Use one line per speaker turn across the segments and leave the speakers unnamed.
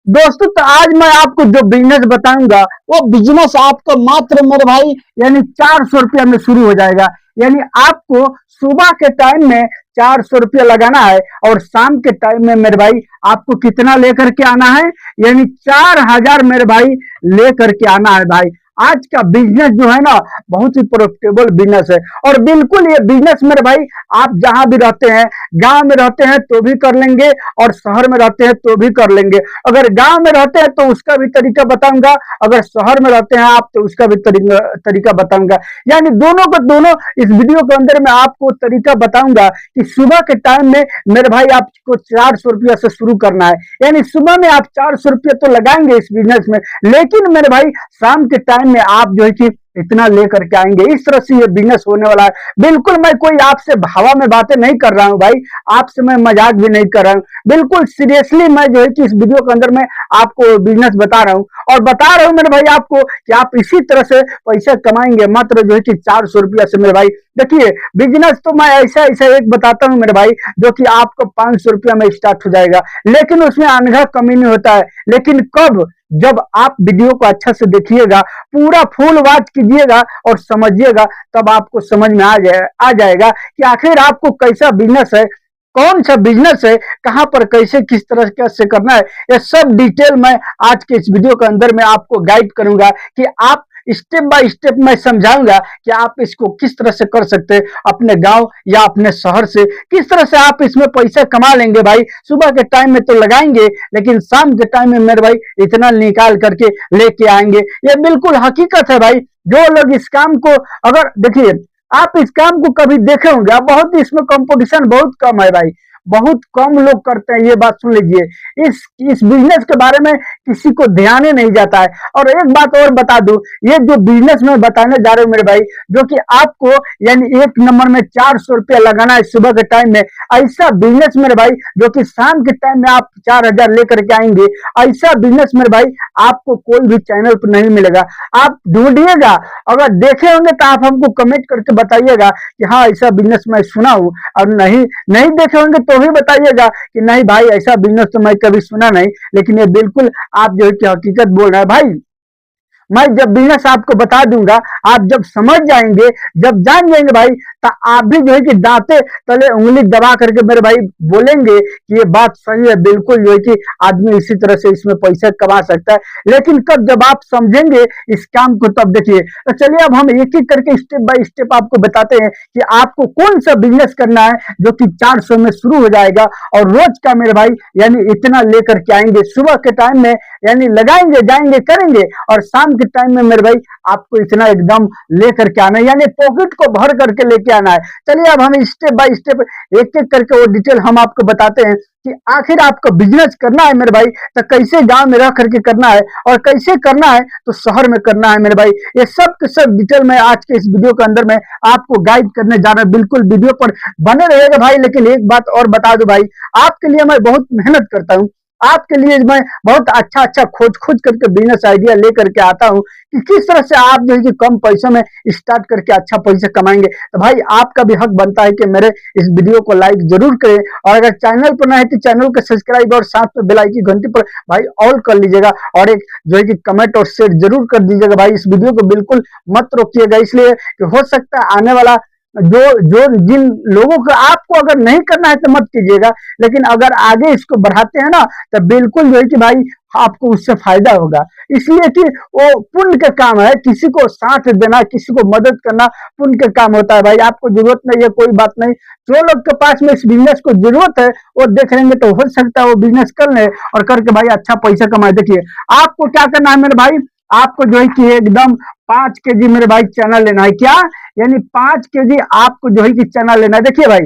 दोस्तों तो आज मैं आपको जो बिजनेस बताऊंगा वो बिजनेस आपका मात्र मेरे भाई यानी 400 रुपया में शुरू हो जाएगा। यानी आपको सुबह के टाइम में 400 रुपया लगाना है और शाम के टाइम में मेरे भाई आपको कितना लेकर के आना है, यानी 4,000 मेरे भाई लेकर के आना है भाई। आज का बिजनेस जो है ना बहुत ही प्रॉफिटेबल बिजनेस है और बिल्कुल ये बिजनेस मेरे भाई आप जहां भी रहते हैं, गांव में रहते हैं तो भी कर लेंगे और शहर में रहते हैं तो भी कर लेंगे। अगर गांव में रहते हैं तो उसका भी तरीका बताऊंगा, अगर शहर में रहते हैं आप तो उसका भी तरीका बताऊंगा। यानी दोनों को दोनों इस वीडियो के अंदर मैं आपको तरीका बताऊंगा कि सुबह के टाइम में मेरे भाई आपको 400 रुपया से शुरू करना है। यानी सुबह में आप 400 रुपया तो लगाएंगे इस बिजनेस में, लेकिन मेरे भाई शाम के टाइम में आप जो है कि इतना लेकर के आएंगे। इस तरह से ये बिजनेस होने वाला है। बिल्कुल मैं कोई आपसे भावा में बातें नहीं कर रहा हूं भाई, आपसे मैं मजाक भी नहीं कर रहा हूं, बिल्कुल सीरियसली मैं जो है कि इस वीडियो के अंदर मैं आपको बिजनेस बता रहा हूं और बता रहा हूं मेरे भाई आपको कि आप इसी तरह से पैसा कमाएंगे मात्र जो है कि 400 रुपया से। मेरे भाई देखिए बिजनेस तो मैं ऐसा ऐसा एक बताता हूं मेरे भाई जो कि आपको 500 रुपया में स्टार्ट हो जाएगा, लेकिन उसमें अनघा कमी नहीं होता है। लेकिन कब? जब आप वीडियो को अच्छा से देखिएगा, पूरा फुल वॉच कीजिएगा और समझिएगा, तब आपको समझ में आ जाएगा कि आखिर आपको कैसा बिजनेस है, कौन सा बिजनेस है, कहां पर कैसे किस तरह से करना है। ये सब डिटेल मैं आज के इस वीडियो के अंदर में आपको गाइड करूंगा कि आप स्टेप बाय स्टेप मैं समझाऊंगा कि आप इसको किस तरह से कर सकते हैं अपने गांव या अपने शहर से, किस तरह से आप इसमें पैसा कमा लेंगे भाई। सुबह के टाइम में तो लगाएंगे लेकिन शाम के टाइम में मेरे भाई इतना निकाल करके लेके आएंगे। ये बिल्कुल हकीकत है भाई। जो लोग इस काम को, अगर देखिए आप इस काम को कभी देखे होंगे, बहुत इसमें कंपटीशन बहुत कम है भाई, बहुत कम लोग करते हैं। ये बात सुन लीजिए, इस बिजनेस के बारे में किसी को ध्यान ही नहीं जाता है। और एक बात और बता दूं, ये जो बिजनेस मैं बताने जा रहा हूं मेरे भाई, जो कि आपको यानी एक नंबर में 400 रुपया लगाना है सुबह के टाइम में, ऐसा बिजनेस मेरे भाई जो कि शाम के टाइम में आप 4,000 लेकर के आएंगे, ऐसा बिजनेस मेरे भाई आपको कोई भी चैनल पर नहीं मिलेगा। आप ढूंढिएगा, अगर देखे होंगे तो आप हमको कमेंट करके बताइएगा कि हाँ ऐसा बिजनेस मैं सुना हूं, और नहीं नहीं देखे होंगे तो भी बताइएगा कि नहीं भाई ऐसा बिजनेस तो मैं कभी सुना नहीं। लेकिन ये बिल्कुल आप जो है कि हकीकत बोल रहे हैं भाई। मैं जब बिजनेस आपको बता दूंगा, आप जब समझ जाएंगे, जब जान जाएंगे भाई, तो आप भी जो है कि दांते तले उंगली दबा करके मेरे भाई बोलेंगे कि ये बात सही है, बिल्कुल जो है कि आदमी इसी तरह से इसमें पैसा कमा सकता है। लेकिन कब? जब आप समझेंगे इस काम को, तब देखिए। तो चलिए अब हम एक एक करके स्टेप बाय स्टेप आपको बताते हैं कि आपको कौन सा बिजनेस करना है जो कि 400 में शुरू हो जाएगा और रोज का मेरे भाई यानी इतना लेकर के आएंगे सुबह के टाइम में, यानी लगाएंगे, जाएंगे, करेंगे और शाम के टाइम में मेरे भाई आपको इतना एकदम लेकर के आना है, यानी पॉकेट को भर करके लेके आना है। चलिए अब हम स्टेप बाय स्टेप एक एक करके वो डिटेल हम आपको बताते हैं कि आखिर आपको बिजनेस करना है मेरे भाई तो कैसे गांव में रह करके करना है और कैसे करना है तो शहर में करना है मेरे भाई। ये सब के सब डिटेल मैं आज के इस वीडियो के अंदर में आपको गाइड करने जा रहा हूं। बिल्कुल वीडियो पर बने रहेगा भाई। लेकिन एक बात और बता दो भाई, आपके लिए मैं बहुत मेहनत करता हूं, आपके लिए मैं बहुत अच्छा अच्छा खोज खोज करके बिजनेस आइडिया लेकर के आता हूं कि किस तरह से आप जो है कि कम पैसों में स्टार्ट करके अच्छा पैसा कमाएंगे। तो भाई आपका भी हक बनता है कि मेरे इस वीडियो को लाइक जरूर करें, और अगर चैनल पर ना है तो चैनल को सब्सक्राइब और साथ में बेल आइकन की घंटी पर भाई ऑल कर लीजिएगा, और एक जो है कि कमेंट और शेयर जरूर कर दीजिएगा भाई। इस वीडियो को बिल्कुल मत रोकिएगा, इसलिए कि हो सकता है आने वाला जो जो जिन लोगों को आपको अगर नहीं करना है तो मत कीजिएगा, लेकिन अगर आगे इसको बढ़ाते हैं ना तो बिल्कुल जो है कि भाई आपको उससे फायदा होगा। इसलिए कि वो पुण्य का काम है, किसी को साथ देना, किसी को मदद करना पुण्य का काम होता है भाई। आपको जरूरत नहीं है कोई बात नहीं, जो लोग के पास में इस बिजनेस को जरूरत है वो देख लेंगे तो हो सकता है वो बिजनेस कर ले और करके भाई अच्छा पैसा कमाए। देखिए आपको क्या करना है मेरे भाई, आपको जो है कि एकदम 5 kg मेरे भाई चना लेना है। क्या? यानी 5 kg आपको जो है कि चना लेना है। देखिए भाई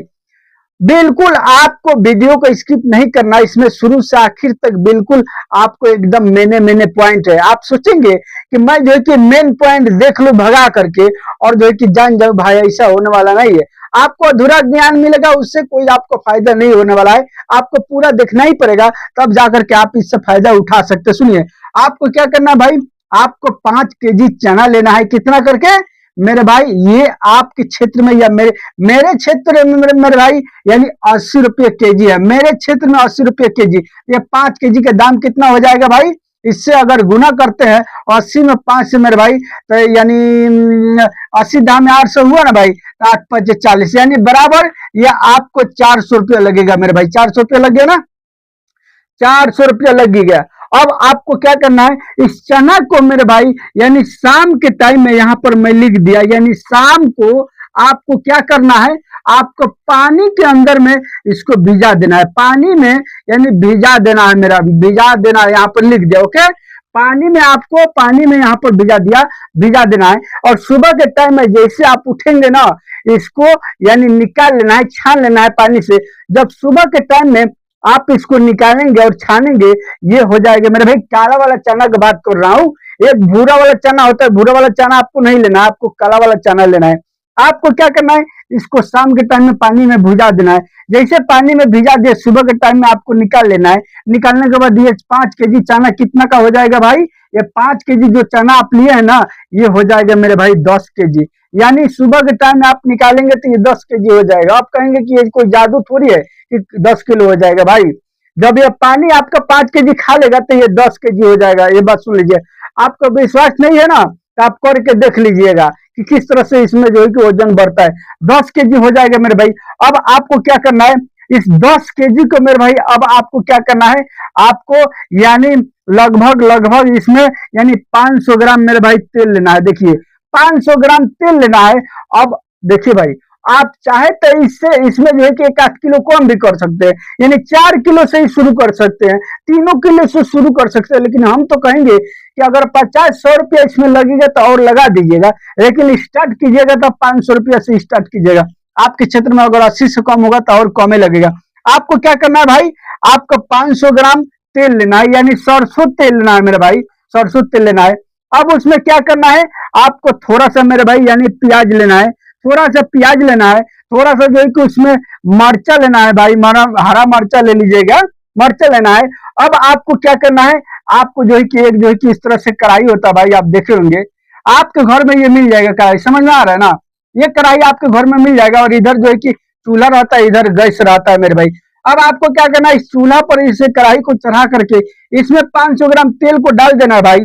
बिल्कुल आपको वीडियो को स्किप नहीं करना, इसमें शुरू से आखिर तक बिल्कुल आपको एकदम मेने पॉइंट है। आप सोचेंगे कि मैं जो है कि मेन पॉइंट देख लूं भगा करके और जो है कि जान जाओ भाई, ऐसा होने वाला नहीं है। आपको अधूरा ज्ञान मिलेगा, उससे कोई आपको फायदा नहीं होने वाला है। आपको पूरा देखना ही पड़ेगा, तब जाकर के आप इससे फायदा उठा सकते। सुनिए आपको क्या करना है भाई, आपको 5 kg चना लेना है। कितना करके? मेरे भाई ये आपके क्षेत्र में या मेरे मेरे क्षेत्र में मेरे भाई यानी 80 रुपये kg है। मेरे क्षेत्र में 80 रुपये kg। ये 5 kg का दाम कितना हो जाएगा भाई? इससे अगर गुना करते हैं 80 में 5 से मेरे भाई, तो यानी 80 दाम 800 हुआ ना भाई, 8×5 = 40, यानी बराबर ये आपको 400 रुपया लगेगा मेरे भाई। 400 रुपया लग गया ना, 400 रुपया लग गया। अब आपको क्या करना है, इस चना को मेरे भाई यानी शाम के टाइम में यहाँ पर मैं लिख दिया, यानी शाम को आपको क्या करना है, आपको पानी के अंदर में इसको भिजा देना है। पानी में यानी भिजा देना है, मेरा भिजा देना है, यहाँ पर लिख दिया। ओके, पानी में आपको पानी में यहाँ पर भिजा दिया, भिजा देना है। और सुबह के टाइम में जैसे आप उठेंगे ना, इसको यानी निकाल लेना है, छान लेना है पानी से। जब सुबह के टाइम में आप इसको निकालेंगे और छानेंगे, ये हो जाएगा मेरे भाई काला वाला चना की बात कर रहा हूँ। एक भूरा वाला चना होता है, भूरा वाला चना आपको नहीं लेना है, आपको काला वाला चना लेना है। आपको क्या करना है, इसको शाम के टाइम में पानी में भिजा देना है। जैसे पानी में भिजा दिए, सुबह के टाइम में आपको निकाल लेना है। निकालने के बाद ये 5 kg चना कितना का हो जाएगा भाई? ये 5 kg जो चना आप लिए है ना, ये हो जाएगा मेरे भाई 10 kg। यानी सुबह के टाइम में आप निकालेंगे तो ये 10 kg हो जाएगा। आप कहेंगे कि ये कोई जादू थोड़ी है कि 10 किलो हो जाएगा भाई। जब ये पानी आपका 5 kg खा लेगा तो ये 10 kg हो जाएगा। ये बात सुन लीजिए, आपको विश्वास नहीं है ना, तो आप करके देख लीजिएगा कि किस तरह से इसमें जो है कि वजन बढ़ता है। 10 kg हो जाएगा मेरे भाई। अब आपको क्या करना है, इस 10 kg को मेरे भाई अब आपको क्या करना है, आपको यानी लगभग लगभग इसमें यानी 500 ग्राम मेरे भाई तेल लेना है। देखिए 500 ग्राम तेल लेना है। अब देखिए भाई, आप चाहे तो इससे इसमें जो है कि 1 आध किलो कम भी कर सकते हैं, यानी 4 किलो से ही शुरू कर सकते हैं, 3 किलो से शुरू कर सकते हैं। लेकिन हम तो कहेंगे कि अगर 50-100 रुपया इसमें लगेगा तो और लगा दीजिएगा, लेकिन स्टार्ट कीजिएगा तो 500 रुपया से स्टार्ट कीजिएगा। आपके क्षेत्र में अगर 80 से कम होगा तो और कम ही लगेगा। आपको क्या करना है भाई, आपको 500 ग्राम तेल लेना है, यानी सरसों तेल लेना है मेरे भाई, सरसों तेल लेना है। अब उसमें क्या करना है, आपको थोड़ा सा मेरे भाई यानी प्याज लेना है, थोड़ा सा प्याज लेना है, थोड़ा सा जो है कि उसमें मर्चा लेना है भाई, हरा मर्चा ले लीजिएगा, मर्चा लेना है। अब आपको क्या करना है, आपको जो है कि एक जो है कि इस तरह से कढ़ाई होता है भाई, आप देखे होंगे आपके घर में ये मिल जाएगा कढ़ाई, समझ में आ रहा है ना, ये कढ़ाई आपके घर में मिल जाएगा। और इधर जो है कि चूल्हा रहता है, इधर गैस रहता है मेरे भाई। अब आपको क्या करना है, इस चूल्हा पर इसे कढ़ाई को चढ़ा करके इसमें 500 ग्राम तेल को डाल देना है भाई।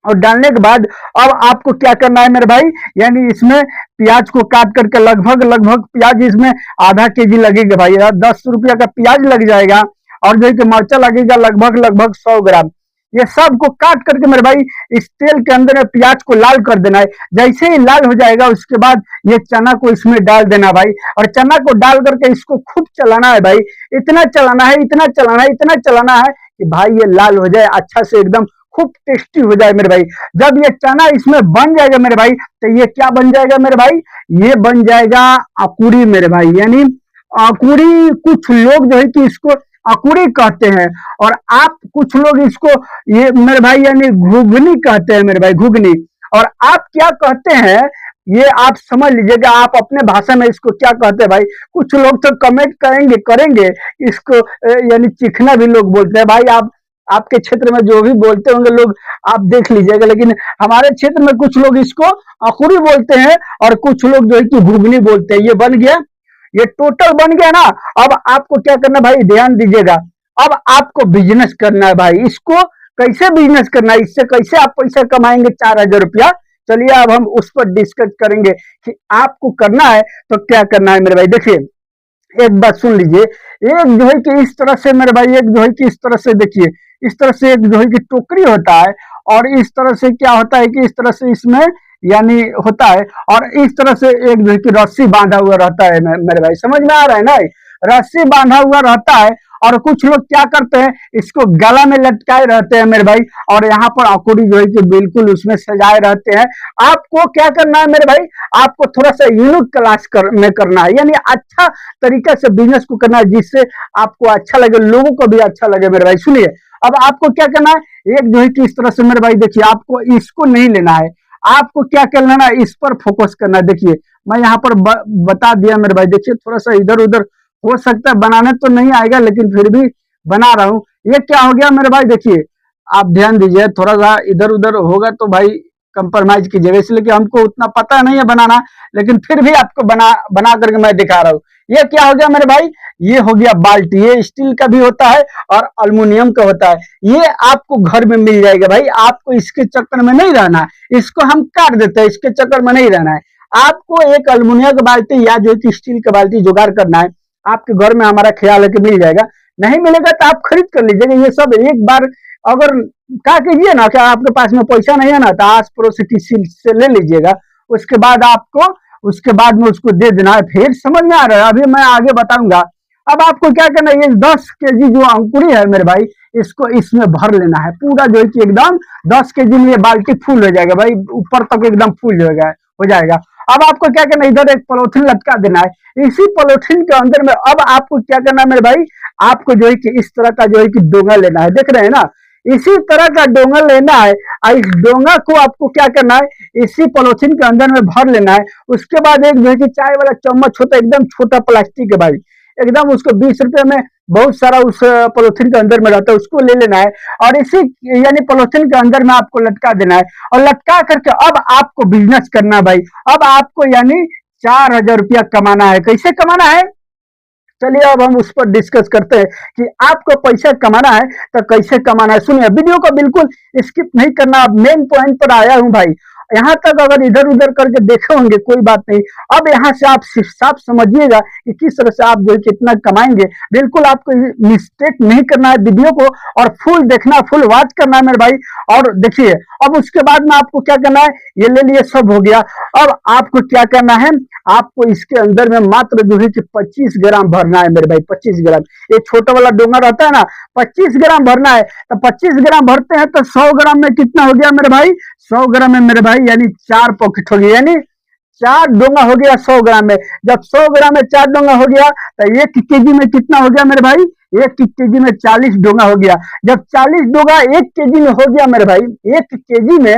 और डालने के बाद अब आपको क्या करना है मेरे भाई, यानी इसमें प्याज को काट करके लगभग लगभग प्याज इसमें ½ kg लगेगा भाई, 10 रुपया का प्याज लग जाएगा। और जो है कि मर्चा लगेगा लगभग लगभग 100 ग्राम। ये सब को काट करके मेरे भाई इस तेल के अंदर में प्याज को लाल कर देना है। जैसे ही लाल हो जाएगा उसके बाद ये चना को इसमें डाल देना भाई, और चना को डाल करके इसको खूब चलाना है भाई। इतना चलाना है, इतना चलाना है, इतना चलाना है कि भाई ये लाल हो जाए अच्छा से, एकदम खूब टेस्टी हो जाए मेरे भाई। जब ये चना इसमें बन जाएगा मेरे भाई, तो ये क्या बन जाएगा मेरे भाई, ये बन जाएगा अकुड़ी मेरे भाई। यानी अकुड़ी कुछ लोग जो है कि इसको अकुड़ी कहते हैं, और आप कुछ लोग इसको ये मेरे भाई यानी घुगनी कहते हैं मेरे भाई, घुगनी। और आप क्या कहते हैं ये आप समझ लीजिएगा, आप अपने भाषा में इसको क्या कहते हैं भाई। कुछ लोग तो कमेंट करेंगे करेंगे इसको यानी चिकना भी लोग बोलते हैं भाई। आप आपके क्षेत्र में जो भी बोलते होंगे लोग आप देख लीजिएगा, लेकिन हमारे क्षेत्र में कुछ लोग इसको अकुड़ी बोलते हैं और कुछ लोग जो है कि घुगनी बोलते हैं। ये बन गया, ये टोटल बन गया ना। अब आपको क्या करना भाई, ध्यान दीजिएगा। अब आपको बिजनेस करना है भाई, इसको कैसे बिजनेस करना है, इससे कैसे आप पैसा कमाएंगे 4000 रुपया। चलिए अब हम उस पर डिस्कस करेंगे कि आपको करना है तो क्या करना है मेरे भाई। देखिए एक बात सुन लीजिए, एक जो है कि इस तरह से मेरे भाई, एक जो है कि इस तरह से देखिए, इस तरह से एक जो है कि टोकरी होता है, और इस तरह से क्या होता है कि इस तरह से इसमें यानी होता है, और इस तरह से एक जो है कि रस्सी बांधा हुआ रहता है मेरे भाई, समझ में आ रहा है ना, रस्सी बांधा हुआ रहता है। और कुछ लोग क्या करते हैं, इसको गला में लटकाए रहते हैं मेरे भाई, और यहाँ पर अकुड़ी जो है कि बिल्कुल उसमें सजाए रहते हैं। आपको क्या करना है मेरे भाई, आपको थोड़ा सा यूनिक क्लास में करना है, यानी अच्छा तरीका से बिजनेस को करना है, जिससे आपको अच्छा लगे, लोगों को भी अच्छा लगे मेरे भाई। सुनिए अब आपको क्या करना है, एक जो है कि इस तरह से मेरे भाई देखिए, आपको इसको नहीं लेना है, आपको क्या करना है, इस पर फोकस करना है। देखिए मैं यहाँ पर बता दिया मेरे भाई, देखिए थोड़ा सा इधर उधर हो सकता है, बनाने तो नहीं आएगा लेकिन फिर भी बना रहा हूं। ये क्या हो गया मेरे भाई, देखिए आप ध्यान दीजिए, थोड़ा सा इधर उधर होगा तो भाई कंप्रोमाइज कीजिएगा, इसलिए कि हमको उतना पता नहीं है बनाना, लेकिन फिर भी आपको बना बना करके मैं दिखा रहा हूँ। ये क्या हो गया मेरे भाई, ये हो गया बाल्टी। ये स्टील का भी होता है और अल्युमिनियम का होता है। ये आपको घर में मिल जाएगा भाई, आपको इसके चक्कर में नहीं रहना है। इसको हम काट देते हैं, इसके चक्कर में नहीं रहना है। आपको एक अल्युमिनियम का बाल्टी या जो कि स्टील का बाल्टी जुगाड़ करना है, आपके घर में हमारा ख्याल है कि मिल जाएगा। नहीं मिलेगा तो आप खरीद कर लीजिएगा। ये सब एक बार अगर क्या कीजिए ना, क्या आपके पास में पैसा नहीं है ना, तो आस पड़ोस किसी से ले लीजिएगा। उसके बाद आपको उसके बाद में उसको दे देना है। फिर समझ में आ रहा है, अभी मैं आगे बताऊंगा। अब आपको क्या करना है, ये 10 केजी जो अंकुरी है मेरे भाई, इसको इसमें भर लेना है पूरा, जो है कि एकदम 10 केजी में ये बाल्टी फुल हो जाएगा भाई, ऊपर तक एकदम फुल हो जाएगा। अब आपको क्या करना है, इधर एक पॉलिथीन लटका देना है। इसी पॉलिथीन के अंदर में अब आपको क्या करना है मेरे भाई, आपको जो है कि इस तरह का जो है कि डोंगा लेना है, देख रहे हैं ना, इसी तरह का डोंगा लेना है। और इस डोंगा को आपको क्या करना है, इसी पॉलिथीन के अंदर में भर लेना है। उसके बाद एक जो है कि चाय वाला चम्मच होता है, एकदम छोटा प्लास्टिक है भाई, एकदम उसको 20 रुपए में बहुत सारा उस पॉलिथीन के अंदर में रहता है, उसको ले लेना है और इसी यानी पॉलिथीन के अंदर में आपको लटका देना है। और लटका करके अब आपको बिजनेस करना है भाई। अब आपको यानी 4,000 रुपया कमाना है। कैसे कमाना है, चलिए अब हम उस पर डिस्कस करते हैं कि आपको पैसा कमाना है तो कैसे कमाना है। सुनिए, वीडियो को बिल्कुल स्किप नहीं करना, मेन पॉइंट पर आया हूं भाई। यहाँ तक अगर इधर उधर करके देखे होंगे कोई बात नहीं, अब यहाँ से आप साफ समझिएगा कि किस तरह से आप जो कितना कमाएंगे। बिल्कुल आपको मिस्टेक नहीं करना है वीडियो को, और फुल देखना, फुल वॉच करना है मेरे भाई। और देखिए, अब उसके बाद में आपको क्या करना है, ये ले लिए, सब हो गया। अब आपको क्या करना है, आपको इसके अंदर में मात्र जो है कि 25 ग्राम भरना है मेरे भाई, 25 ग्राम। ये छोटा वाला डोंगा रहता है ना, 25 ग्राम भरना है। तो 25 ग्राम भरते हैं तो 100 ग्राम में कितना हो गया मेरे भाई, 100 ग्राम में मेरे भाई यानी 4 पॉकेट हो गया, यानी 4 डोंगा हो गया 100 ग्राम में। जब 100 ग्राम में 4 डोंगा हो गया तो 1 केजी में कितना हो गया मेरे भाई, 1 केजी में 40 डोंगा हो गया। जब 40 डोंगा 1 केजी में हो गया मेरे भाई, 1 केजी में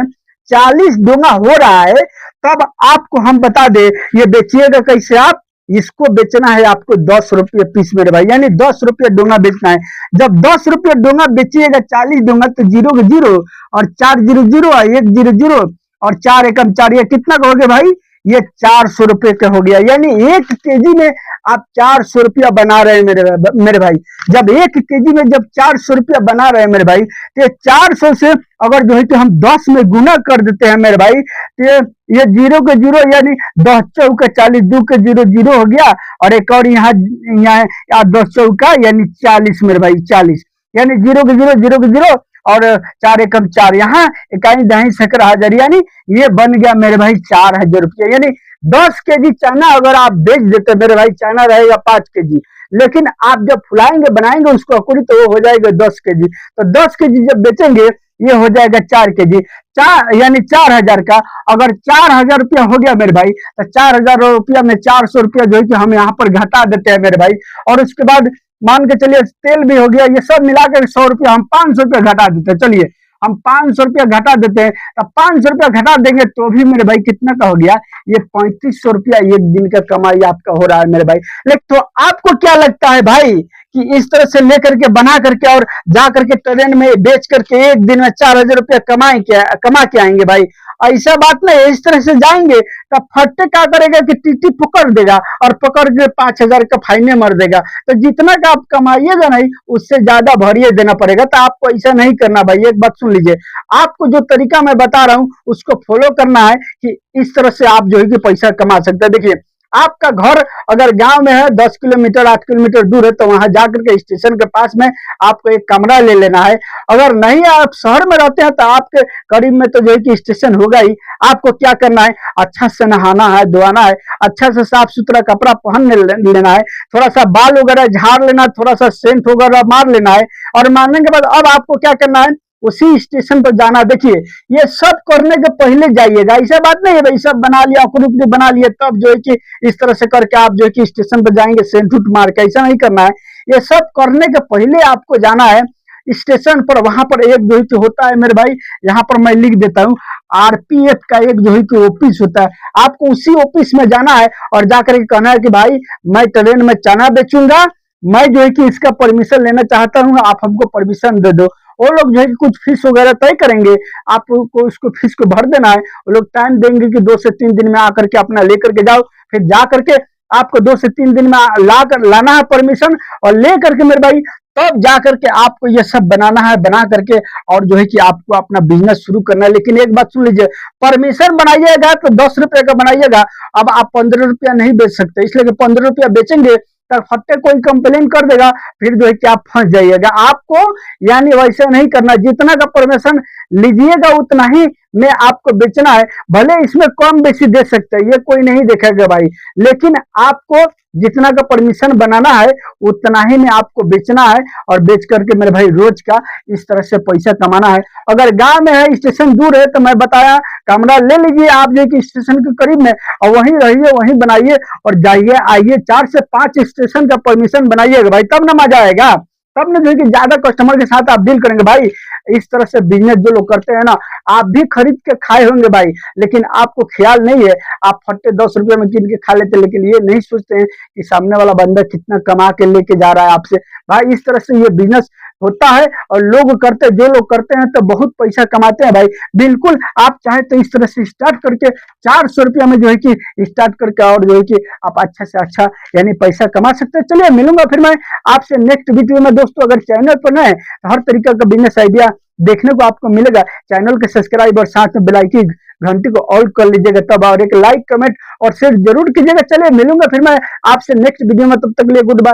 40 डोंगा हो रहा है, तब आपको हम बता दे ये बेचिएगा कैसे। आप इसको बेचना है आपको 10 रुपये पीस मेरे भाई, यानी 10 रुपये डोंगा बेचना है। जब 10 रुपये डोंगा बेचिएगा, 40 डोंगा, तो 0 के 0 और 4 0 0 और 1 0 0 और 4 एकम 4, ये कितना का हो गया भाई, ये 400 रुपये का हो गया। यानी 1 केजी में आप 400 रुपया बना रहे हैं मेरे भाई। जब 1 केजी में जब 400 रुपया बना रहे हैं मेरे भाई, तो 400 से अगर जो है कि हम 10 में गुना कर देते हैं मेरे भाई, तो ये 0 के 0 यानी 10 चौका 40, 2 के 0 0 हो गया, और एक और यहाँ 10 चौका यानी 40 मेरे भाई, 40 यानी 0 के 0 0 के 0 और 4 एकम 4, यहाँ इकाई दही सकर हजार, यानी ये बन गया मेरे भाई 4,000 रुपया। यानी 10 केजी चना अगर आप बेच देते मेरे भाई, चना रहेगा 5 केजी, लेकिन आप जब फुलाएंगे बनाएंगे उसको अकुरी तो वो हो जाएगा 10 केजी। तो 10 केजी जब बेचेंगे ये हो जाएगा 4 केजी, यानी 4,000 का। अगर 4,000 रुपया हो गया मेरे भाई, तो 4,000 रुपया में 400 रुपया जो है कि हम यहाँ पर घटा देते हैं मेरे भाई। और उसके बाद मान के चलिए तेल भी हो गया, ये सब मिलाकर 100 रुपया, हम 500 रुपया घटा देते हैं। चलिए हम 500 रुपया घटा देते हैं, अब 500 रुपया घटा देंगे तो भी मेरे भाई कितना का हो गया, ये 3500 रुपया एक दिन का कमाई आपका हो रहा है मेरे भाई। लेकिन तो आपको क्या लगता है भाई कि इस तरह से लेकर के बना करके और जा करके ट्रेन में बेच करके एक दिन में 4,000 रुपया कमा के आएंगे भाई? ऐसा बात नहीं। इस तरह से जाएंगे तो फट्टे क्या करेगा कि टीटी पकड़ देगा और पकड़ के 5,000 का फाइने मार देगा। तो जितना का आप कमाइएगा नहीं, उससे ज्यादा भरिए देना पड़ेगा। तो आपको ऐसा नहीं करना भाई। एक बात सुन लीजिए, आपको जो तरीका मैं बता रहा हूं उसको फॉलो करना है कि इस तरह से आप जो है कि पैसा कमा सकते हैं। देखिए, आपका घर अगर गांव में है 10 किलोमीटर 8 किलोमीटर दूर है, तो वहां जाकर के स्टेशन के पास में आपको एक कमरा ले लेना है। अगर नहीं आप शहर में रहते हैं तो आपके करीब में तो जो है कि स्टेशन होगा ही। आपको क्या करना है, अच्छा से नहाना है, धोना है, अच्छा से साफ सुथरा कपड़ा पहन लेना है, थोड़ा सा बाल वगैरह झाड़ लेना, थोड़ा सा सेंट वगैरह मार लेना है। और मारने के बाद अब आपको क्या करना है, उसी स्टेशन पर जाना। देखिए, ये सब करने के पहले जाइएगा, ऐसा बात नहीं है भाई सब बना लिया, आकृति बना लिया, तब जो है कि इस तरह से करके आप जो है कि स्टेशन पर जाएंगे सेंट उठ मार के, ऐसा नहीं करना है। ये सब करने के पहले आपको जाना है स्टेशन पर। वहां पर एक जो है कि होता है मेरे भाई, यहाँ पर मैं लिख देता हूँ, आरपीएफ का एक जो है कि ऑफिस होता है। आपको उसी ऑफिस में जाना है और जाकर के कहना है कि भाई मैं ट्रेन में चना बेचूंगा, मैं जो है कि इसका परमिशन लेना चाहता हूँ, आप हमको परमिशन दे दो। वो लोग जो है कि कुछ फीस वगैरह तय करेंगे, आपको उसको फीस को भर देना है। वो लोग टाइम देंगे कि 2 से 3 दिन में आकर के अपना लेकर के जाओ, फिर जा करके आपको 2 से 3 दिन में लाना है परमिशन, और ले करके मेरे भाई तब जा करके आपको ये सब बनाना है, बना करके और जो है कि आपको अपना बिजनेस शुरू करना है। लेकिन एक बात सुन लीजिए, परमिशन बनाइएगा तो 10 रुपए का बनाइएगा, अब आप 15 रुपया नहीं बेच सकते, इसलिए कि 15 रुपया बेचेंगे तब फट्टे कोई कंप्लेन कर देगा, फिर जो है कि आप फंस जाइएगा। आपको यानी वैसे नहीं करना, जितना का परमिशन लीजिएगा उतना ही में आपको बेचना है। भले इसमें कम बेसी दे सकते हैं, ये कोई नहीं देखेगा भाई, लेकिन आपको जितना का परमिशन बनाना है उतना ही में आपको बेचना है, और बेच करके मेरे भाई रोज का इस तरह से पैसा कमाना है। अगर गांव में है, स्टेशन दूर है, तो मैं बताया कमरा ले लीजिए आप जो कि स्टेशन के करीब में, और वहीं रहिए, वहीं बनाइए और जाइए आइए। 4 से 5 स्टेशन का परमिशन बनाइएगा भाई, तब ना मजा आएगा, तब ना जो है कि ज्यादा कस्टमर के साथ आप डील करेंगे भाई। इस तरह से बिजनेस जो लोग करते हैं ना, आप भी खरीद के खाए होंगे भाई, लेकिन आपको ख्याल नहीं है, आप फट्टे 10 रुपए में कीन के खा लेते, लेकिन ये नहीं सोचते हैं कि सामने वाला बंदा कितना कमा के लेके जा रहा है आपसे। भाई इस तरह से ये बिजनेस होता है, और जो लोग करते हैं तो बहुत पैसा कमाते हैं भाई। बिल्कुल आप चाहे तो इस तरह से स्टार्ट करके 400 रुपया में जो है कि स्टार्ट करके और जो है कि आप अच्छा से अच्छा यानी पैसा कमा सकते हैं। चलिए मिलूंगा फिर मैं आपसे नेक्स्ट वीडियो में दोस्तों। अगर चैनल पर नए तो हर तरीका का बिजनेस आइडिया देखने को आपको मिलेगा। चैनल के सब्सक्राइब और साथ में बेल आइकन घंटी को ऑल कर लीजिएगा तब, और एक लाइक कमेंट और शेयर जरूर कीजिएगा। चलिए मिलूंगा फिर मैं आपसे नेक्स्ट वीडियो में, तब तक के लिए गुड बाय।